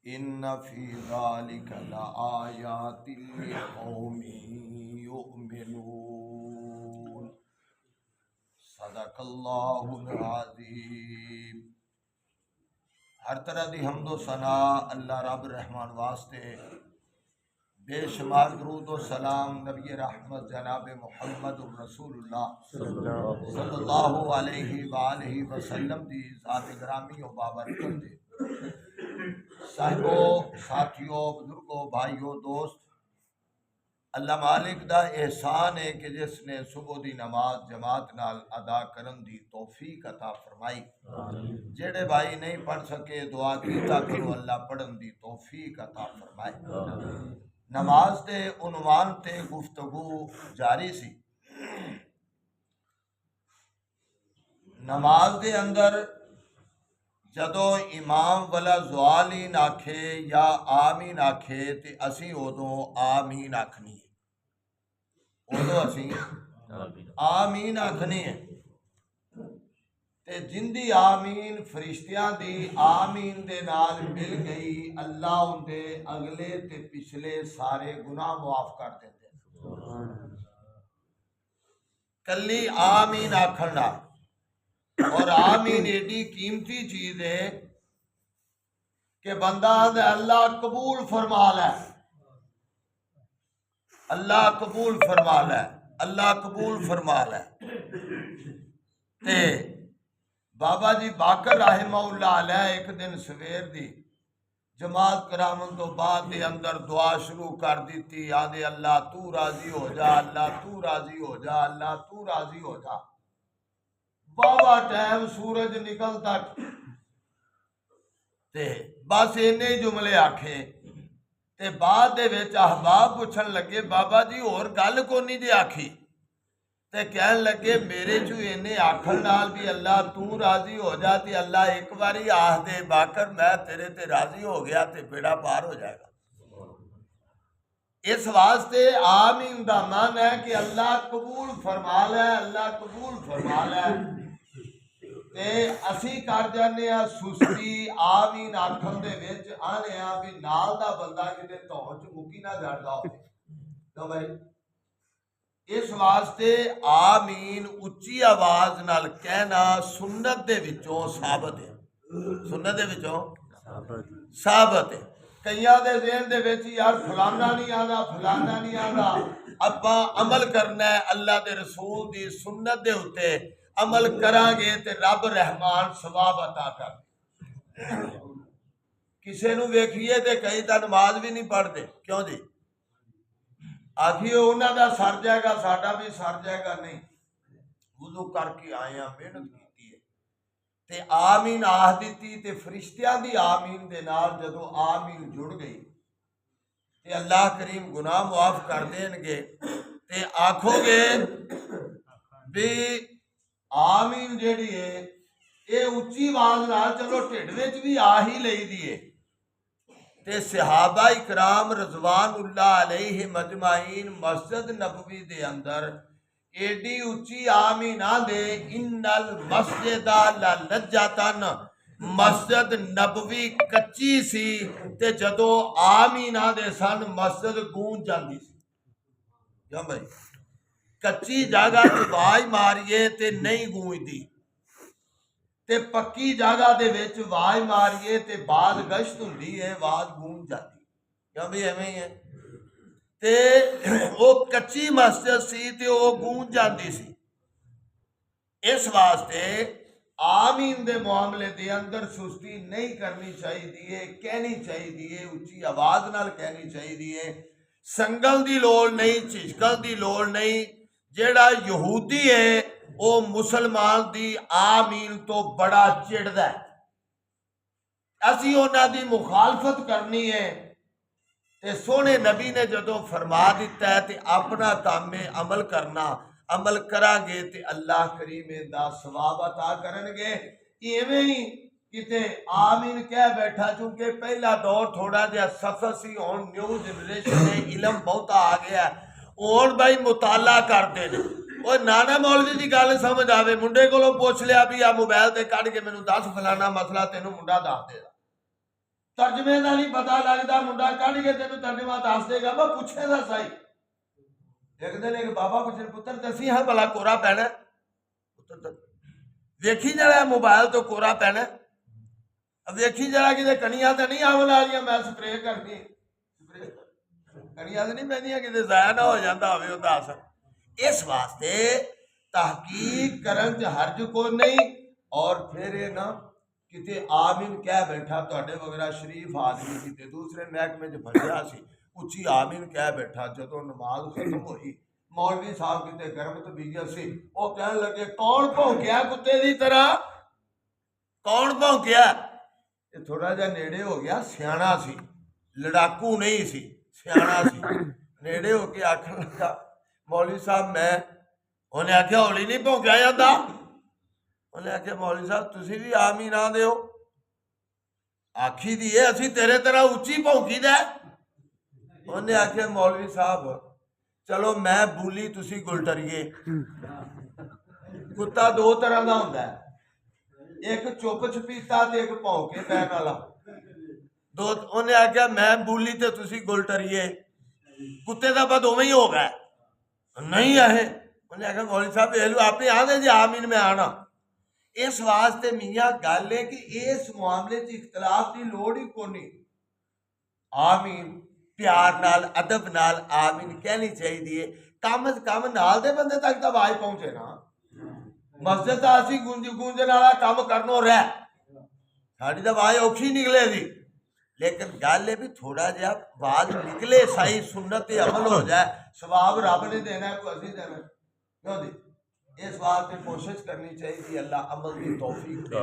इन्न फी ज़ालिका लआयातिन लिक़ौमिन युमिनून। सदक़ल्लाहुल अज़ीम। हर तरह की हम्दो सना अल्लाह रब रहमान वास्ते, बेशुमार दरूद व सलाम नबी रहमत जनाब मुहम्मद रसूलुल्लाह सल्लल्लाहु अलैहि वसल्लम दी ज़ात ग्रामी व बाबरकत दे। साहिबो, साथियों, बुजुर्गों, भाइयों, दोस्त, अल्लाह मालिक दा एहसान है कि जिसने सुबह दी नमाज जमात नाल अदा करन दी तौफीक अता फरमाई। जेड़े भाई नहीं पढ़ सके दुआ कीता करो अल्लाह पढ़न दी तौफीक अता फरमाए। नमाज दे उन्वान ते गुफ्तगू जारी सी। नमाज दे अंदर जदों इमाम वाला ज़वालीन आखे या आमीन आखे ते असी उदों आमीन आखनी है, उदों असी आमीन आखनी है। ते जिंदी आमीन फरिश्तियां दी आमीन दे नाल मिल गई, अल्लाह उनके अगले ते पिछले सारे गुनाह मुआफ कर देंदे। कली आमीन आखण नाल। और आमीन एडी कीमती चीज है कि बंदा अल्लाह कबूल फरमा लै, अल्लाह कबूल फरमा लै, अल्लाह कबूल फरमा लै। ते बाबा जी बाकर रहमतुल्लाह अलैह एक दिन सवेर दी जमात करावन तो बाद दे अंदर दुआ शुरू कर दी। आदे अल्लाह तू राजी हो जा, अल्लाह तू राजी हो जा, अल्लाह तू राजी हो जा। बाबा टाइम सूरज निकल तक ते बस इन्ने जुमले आखे ते बाद दे विच अहबाब पुछन लगे बाबा जी होर गल कोनी जे आखी ते कहन लगे मेरे चू इन्ने आखण नाल भी अल्लाह तू राजी हो जा ते अल्लाह एक बारी आख दे बाकर मैं तेरे ते राजी हो गया ते बेड़ा पार हो जाएगा। इस वास्ते आमीन दा मन है कि अल्लाह कबूल फरमा लै, अल्लाह कबूल फरमा लै। ते असी कर जाने सुस्ती आमीन आखण दे विच आने भी नाल दा बंदा किते धौन च मुक्की ना जांदा होवे तो भाई इस वास्ते आमीन उच्ची आवाज नाल कहना सुन्नत दे विचों साबत है, सुन्नत दे विचों साबत है। कईयां दे ज़हन दे विच यार फलाना नहीं आंदा, फलाना नहीं आंदा, आपां अमल करना है अल्लाह दे रसूल दी सुन्नत दे उत्ते अमल करांगे ते रब रहमान सवाब अता कर। किसी नूं वेखिए ते कई तां नमाज भी नहीं पढ़ते, क्यों जी? आखिए उन्हां दा सर जाएगा साडा भी सर जाएगा। नहीं, वुज़ू करके आए हैं, मेहनत की है ते आमीन आख दी ते फरिश्तियां दी आमीन दे नाल जदों आमीन जुड़ गई ते अल्लाह करीम गुनाह मुआफ कर देंगे। ते आखोगे भी आमीन जेड़ी है ये उच्ची आवाज नाल चलो ढिड विच भी आ ही लई दी है। ते सहाबा इकराम रज़वानुल्लाह अलैहिम अजमाइन मस्जिद नबवी दे अंदर एडी उच्ची आमीन आंदे इन्नल मस्जिदा ललज्जतन, मस्जिद नबवी कच्ची सी ते जदों आमीन आंदे सन मस्जिद गूंज जांदी सी। क्यों भाई? कच्ची जगह ते आवाज मारिए ते नहीं गूंजदी ते पक्की जगह दे विच आवाज मारिए ते बाद गश्त हुंदी है आवाज गूंज जाती। क्यों भी एवें ही है ते वो कच्ची मस्जिद सी ते वो गूंज जाती सी। इस वास्ते आमीन दे मामले दे अंदर सुस्ती नहीं करनी चाहिए, कहनी चाहिए, उच्ची आवाज नाल कहनी चाहिए। संगल दी लोड़ नहीं, झिझकल दी लोड़ नहीं। जेड़ा यहूदी है वो मुसलमान दी आमीन तो बड़ा चिढ़दा है, असी उन्हां दी मुखालफत करनी है। ते सोहने नबी ने जदों फरमा दिता है ते अपना काम है अमल करना, अमल करांगे ते अल्लाह करीम दा सवाब अता करनगे। इवें ही किते आमीन कह बैठा, चूंकि पहला दौर थोड़ा जिहा सफर सी, हुण न्यू जनरेशन है, इलम बहुता आ गया, हुण भाई मुताला करते हैं। वो नाना मौलवी की गल समझ आवे, मुंडे कोलों पुछ लिया भी आ मोबाइल ते कढ़ के मैनूं दस फलाना मसला तेनों मुंडा दस देगा। ਤਰਜਮੇ ਦਾ ਨਹੀਂ ਪਤਾ ਲੱਗਦਾ, ਮੁੰਡਾ ਕੱਢ ਕੇ ਤੈਨੂੰ ਤਰਜਮਾ ਦੱਸ ਦੇਗਾ, ਮੈਂ ਪੁੱਛੇ ਦਾ ਸਹੀ। ਇੱਕ ਦਿਨ ਇੱਕ ਬਾਬਾ ਪੁੱਛਣ, ਪੁੱਤਰ ਦਸੀ ਹਾਂ ਭਲਾ ਕੋਰਾ ਪੈਣਾ? ਪੁੱਤਰ ਵੇਖੀ ਜਰਾ ਮੋਬਾਈਲ ਤੋਂ ਕੋਰਾ ਪੈਣਾ, ਵੇਖੀ ਜਰਾ ਕਿਤੇ ਕਣੀਆਂ ਤੇ ਨਹੀਂ ਆਉਣ ਵਾਲੀਆਂ, ਮੈਂ ਸਪਰੇਅ ਕਰਨੀ, ਕਣੀਆਂ ਤੇ ਨਹੀਂ ਪੈਂਦੀਆਂ, ਕਿਤੇ ਜ਼ਾਇਆ ਨਾ ਹੋ ਜਾਂਦਾ ਹੋਵੇ ਉਹ ਦੱਸ। ਇਸ ਵਾਸਤੇ ਤਹਕੀਕ ਕਰਨ ਚ ਹਰਜ ਕੋ ਨਹੀਂ। ਔਰ ਫਿਰ ਇਹ ਨਾ ਕਿਤੇ ਆਮੀਨ ਕਹਿ ਬੈਠਾ, ਤੁਹਾਡੇ ਵਗੈਰਾ ਸ਼ਰੀਫ ਆਦਮੀ ਕਿਤੇ ਦੂਸਰੇ ਮਹਿਕਮੇ 'ਚ ਫਸਿਆ ਸੀ, ਉੱਚੀ ਆਮੀਨ ਕਹਿ ਬੈਠਾ। ਜਦੋਂ ਨਮਾਜ਼ ਖਤਮ ਹੋਈ, ਮੌਲਵੀ ਸਾਹਿਬ ਕਿਤੇ ਗਰਮ ਤਬੀਅਤ ਸੀ, ਉਹ ਕਹਿਣ ਲੱਗੇ ਕੌਣ ਭੌਂਕਿਆ ਕੁੱਤੇ ਦੀ ਤਰ੍ਹਾਂ, ਕੌਣ ਭੌਂਕਿਆ? ਇਹ ਥੋੜਾ ਜਿਹਾ ਨੇੜੇ ਹੋ ਗਿਆ, ਸਿਆਣਾ ਸੀ, ਲੜਾਕੂ ਨਹੀਂ ਸੀ, ਸਿਆਣਾ ਸੀ। ਨੇੜੇ ਹੋ ਕੇ ਆਖਣ ਲੱਗਾ ਮੌਲਵੀ ਸਾਹਿਬ ਮੈਂ। ਉਹਨੇ ਆਖਿਆ ਹੌਲੀ ਨਹੀਂ ਭੌਂਕਿਆ ਜਾਂਦਾ। ਉਹਨੇ ਆਖਿਆ ਮੌਲਵੀ ਸਾਹਿਬ ਤੁਸੀਂ ਵੀ ਆਮੀਨ ਨਾ ਦਿਓ, ਆਖੀ ਦੀ ਹੈ ਅਸੀਂ ਤੇਰੇ ਤਰ੍ਹਾਂ ਉੱਚੀ ਭੌਂਕੀਦਾ। ਉਹਨੇ ਆਖਿਆ ਮੌਲਵੀ ਸਾਹਿਬ ਚਲੋ ਮੈਂ ਬੂਲੀ ਤੁਸੀਂ ਗੁਲਟਰੀਏ। ਕੁੱਤਾ ਦੋ ਤਰ੍ਹਾਂ ਦਾ ਹੁੰਦਾ, ਇੱਕ ਚੁੱਪ ਚਪੀਤਾ ਤੇ ਇੱਕ ਭੌਂਕੇ ਪੈਣ ਵਾਲਾ। ਦੋ ਉਹਨੇ ਆਖਿਆ ਮੈਂ ਬੂਲੀ ਤੇ ਤੁਸੀਂ ਗੁਲਟਰੀਏ, ਕੁੱਤੇ ਦਾ ਬਦ ਉਵੇਂ ਹੀ ਹੋ ਗਿਆ ਨਹੀਂ ਹੈ। ਉਹਨੇ ਆਖਿਆ ਮੌਲਵੀ ਸਾਹਿਬ ਵੇਖ ਲਓ ਆਪੇ ਆਂਦੇ ਜੇ ਆਮੀਨ ਮੈਂ ਆਣਾ। ਇਸ ਵਾਸਤੇ ਮੀਆਂ ਗੱਲ ਹੈ ਕਿ ਇਸ ਮਾਮਲੇ 'ਚ ਇਖਤਲਾਫ ਦੀ ਲੋੜ ਹੀ ਕੋਈ। ਆਮੀਨ ਪਿਆਰ ਨਾਲ ਅਦਬ ਨਾਲ ਆਮੀਨ ਕਹਿਣੀ ਚਾਹੀਦੀ ਹੈ। ਕਮ ਅਜ਼ ਕਮ ਨਾਲ ਦੇ ਬੰਦੇ ਤੱਕ ਤਾਂ ਆਵਾਜ਼ ਪਹੁੰਚੇ ਨਾ। ਮਸਜਿਦ ਦਾ ਅਸੀਂ ਗੂੰਜਣ ਵਾਲਾ ਕੰਮ ਕਰਨੋਂ ਰਹਿ, ਸਾਡੀ ਤਾਂ ਆਵਾਜ਼ ਔਖੀ ਨਿਕਲੇਗੀ। ਲੇਕਿਨ ਗੱਲ ਇਹ ਵੀ ਥੋੜਾ ਜਿਹਾ ਆਵਾਜ਼ ਨਿਕਲੇ, ਸਹੀ ਸੁਨਨਤ ਤੇ ਅਮਲ ਹੋ ਜਾਏ, ਸਵਾਬ ਰੱਬ ਨੇ ਦੇਣਾ, ਕੋਈ ਅਸੀਂ ਦੇਣਾ ਕਿਉਂ ਦੀ। ਇਸ ਵਾਸਤੇ कोशिश करनी चाहिए अल्लाह अमल की तौफीक दे।